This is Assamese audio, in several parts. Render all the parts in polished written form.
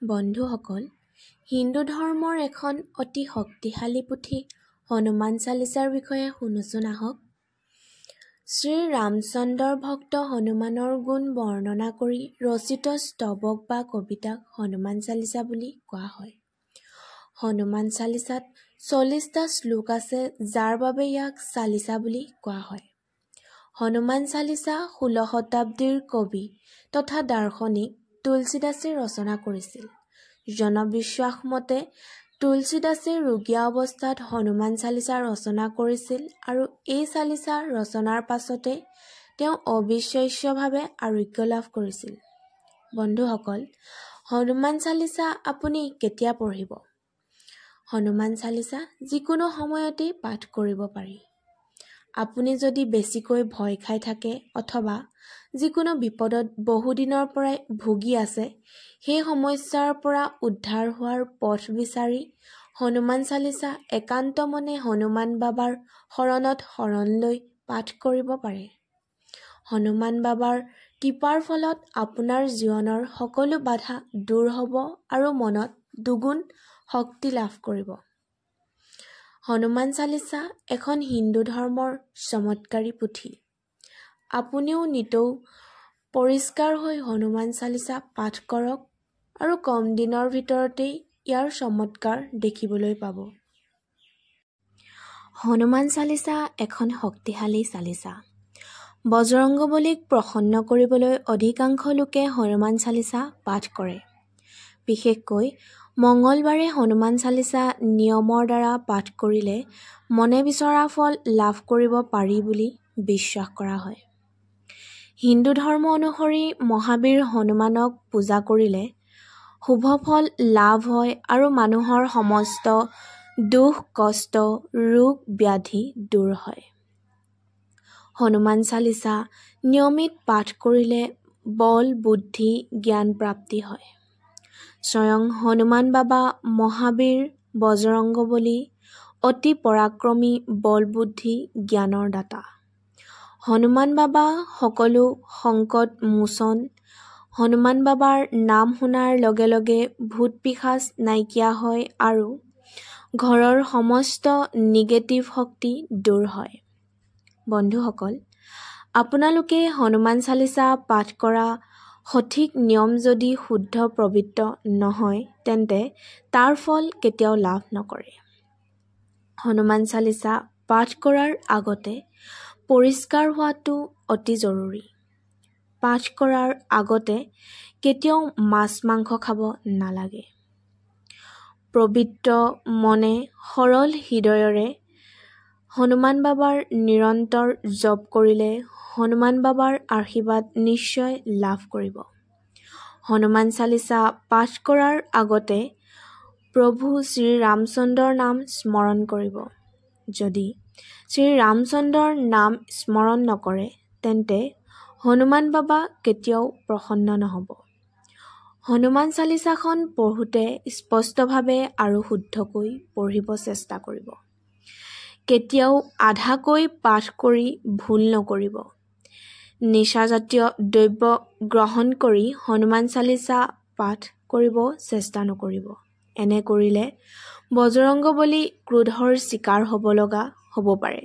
বন্ধুসকল, হিন্দু ধৰ্মৰ এখন অতি শক্তিশালী পুথি হনুমান চালিচাৰ বিষয়ে শুনোচোন আহক। শ্ৰী ৰামচন্দ্ৰৰ ভক্ত হনুমানৰ গুণ বৰ্ণনা কৰি ৰচিত স্তৱক বা কবিতাক হনুমান চালিচা বুলি কোৱা হয়। হনুমান চালিচাত 40টা শ্লোক আছে, যাৰ বাবে ইয়াক চালিচা বুলি কোৱা হয়। হনুমান চালিচা 16 শতাব্দীৰ কবি তথা দাৰ্শনিক তুলসীদাসে ৰচনা কৰিছিল। জনবিশ্বাস মতে তুলসীদাসে ৰোগীয়া অৱস্থাত হনুমান চালিচা ৰচনা কৰিছিল আৰু এই চালিচা ৰচনাৰ পাছতে তেওঁ অবিশ্বাস্যভাৱে আৰোগ্য লাভ কৰিছিল। বন্ধুসকল, হনুমান চালিচা আপুনি কেতিয়া পঢ়িব? হনুমান চালিচা যিকোনো সময়তে পাঠ কৰিব পাৰি। আপুনি যদি বেছিকৈ ভয় খাই থাকে অথবা যিকোনো বিপদত বহুদিনৰ পৰাই ভুগি আছে, সেই সমস্যাৰ পৰা উদ্ধাৰ হোৱাৰ পথ বিচাৰি হনুমান চালিচা একান্ত মনে হনুমান বাবাৰ শৰণত শৰণ লৈ পাঠ কৰিব পাৰে। হনুমান বাবাৰ কৃপাৰ ফলত আপোনাৰ জীৱনৰ সকলো বাধা দূৰ হ'ব আৰু মনত দুগুণ শক্তি লাভ কৰিব। হনুমান চালিচা এখন হিন্দু ধৰ্মৰ চমৎকাৰী পুথি। আপুনিও নিতৌ পৰিষ্কাৰ হৈ হনুমান চালিচা পাঠ কৰক আৰু কম দিনৰ ভিতৰতেই ইয়াৰ চমৎকাৰ দেখিবলৈ পাব। হনুমান চালিচা এখন শক্তিশালী চালিচা। বজৰংগবলীক প্ৰসন্ন কৰিবলৈ অধিকাংশ লোকে হনুমান চালিচা পাঠ কৰে। বিশেষকৈ মঙলবাৰে হনুমান চালিচা নিয়মৰ দ্বাৰা পাঠ কৰিলে মনে বিচৰা ফল লাভ কৰিব পাৰি বুলি বিশ্বাস কৰা হয়। হিন্দু ধৰ্ম অনুসৰি মহাবীৰ হনুমানক পূজা কৰিলে শুভ ফল লাভ হয় আৰু মানুহৰ সমস্ত দুখ কষ্ট ৰোগ ব্যাধি দূৰ হয়। হনুমান চালিচা নিয়মিত পাঠ কৰিলে বল বুদ্ধি জ্ঞান প্ৰাপ্তি হয়। স্বয়ং হনুমান বাবা মহাবীৰ বজৰংগবলী অতি পৰাক্ৰমী বল বুদ্ধি জ্ঞানৰ দাতা। হনুমান বাবা সকলো সংকট মোচন। হনুমান বাবাৰ নাম শুনাৰ লগে লগে ভূত পিশাচ নাইকিয়া হয় আৰু ঘৰৰ সমস্ত নিগেটিভ শক্তি দূৰ হয়। বন্ধুসকল, আপোনালোকে হনুমান চালিচা পাঠ কৰা সঠিক নিয়ম যদি শুদ্ধ পবিত্ৰ নহয়, তেন্তে তাৰ ফল কেতিয়াও লাভ নকৰে। হনুমান চালিচা পাঠ কৰাৰ আগতে পৰিষ্কাৰ হোৱাটো অতি জৰুৰী। পাঠ কৰাৰ আগতে কেতিয়াও মাছ মাংস খাব নালাগে। পবিত্ৰ মনে সৰল হৃদয়ৰে হনুমান বাবাৰ নিৰন্তৰ জপ কৰিলে হনুমান বাবাৰ আশীৰ্বাদ নিশ্চয় লাভ কৰিব। হনুমান চালিচা পাঠ কৰাৰ আগতে প্ৰভু শ্ৰী ৰামচন্দ্ৰৰ নাম স্মৰণ কৰিব। যদি শ্ৰী ৰামচন্দ্ৰৰ নাম স্মৰণ নকৰে, তেন্তে হনুমান বাবা কেতিয়াও প্ৰসন্ন নহ'ব। হনুমান চালিচাখন পঢ়োঁতে স্পষ্টভাৱে আৰু শুদ্ধকৈ পঢ়িব চেষ্টা কৰিব। কেতিয়াও আধাকৈ পাঠ কৰি ভুল নকৰিব। নিচাজাতীয় দ্ৰব্য গ্ৰহণ কৰি হনুমান চালিচা পাঠ কৰিব চেষ্টা নকৰিব। এনে কৰিলে বজৰংগবলী ক্ৰোধৰ চিকাৰ হ'ব পাৰে।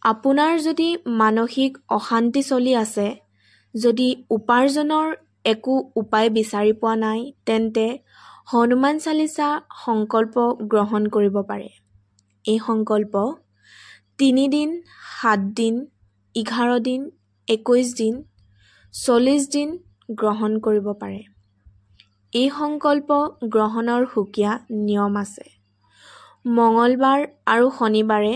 আপোনাৰ যদি মানসিক অশান্তি চলি আছে, যদি উপাৰ্জনৰ একো উপায় বিচাৰি পোৱা নাই, তেন্তে হনুমান চালিচা সংকল্প গ্ৰহণ কৰিব পাৰে। এই সংকল্প 3 দিন 7 দিন 11 দিন 21 দিন 40 দিন গ্ৰহণ কৰিব পাৰে। এই সংকল্প গ্ৰহণৰ সুকীয়া নিয়ম আছে। মঙলবাৰ আৰু শনিবাৰে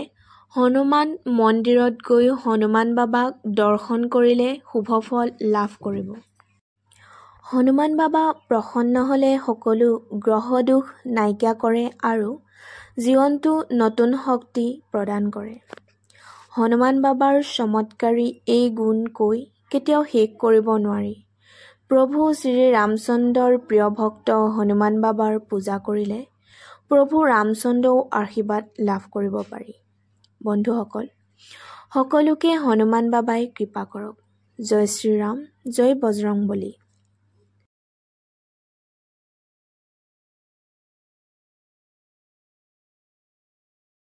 হনুমান মন্দিৰত গৈ হনুমান বাবাক দৰ্শন কৰিলে শুভ ফল লাভ কৰিব। হনুমান বাবা প্ৰসন্ন হ'লে সকলো গ্ৰহ দোষ নাইকিয়া কৰে আৰু জীৱনটো নতুন শক্তি প্ৰদান কৰে। হনুমান বাবাৰ চমৎকাৰী এই গুণ কৈ কেতিয়াও শেষ কৰিব নোৱাৰি। প্ৰভু শ্ৰী ৰামচন্দ্ৰৰ প্ৰিয় ভক্ত হনুমান বাবাৰ পূজা কৰিলে প্ৰভু ৰামচন্দ্ৰও আশীৰ্বাদ লাভ কৰিব পাৰি। বন্ধুসকল, সকলোকে হনুমান বাবাই কৃপা কৰক। জয় শ্ৰীৰাম, জয় বজৰংবলী।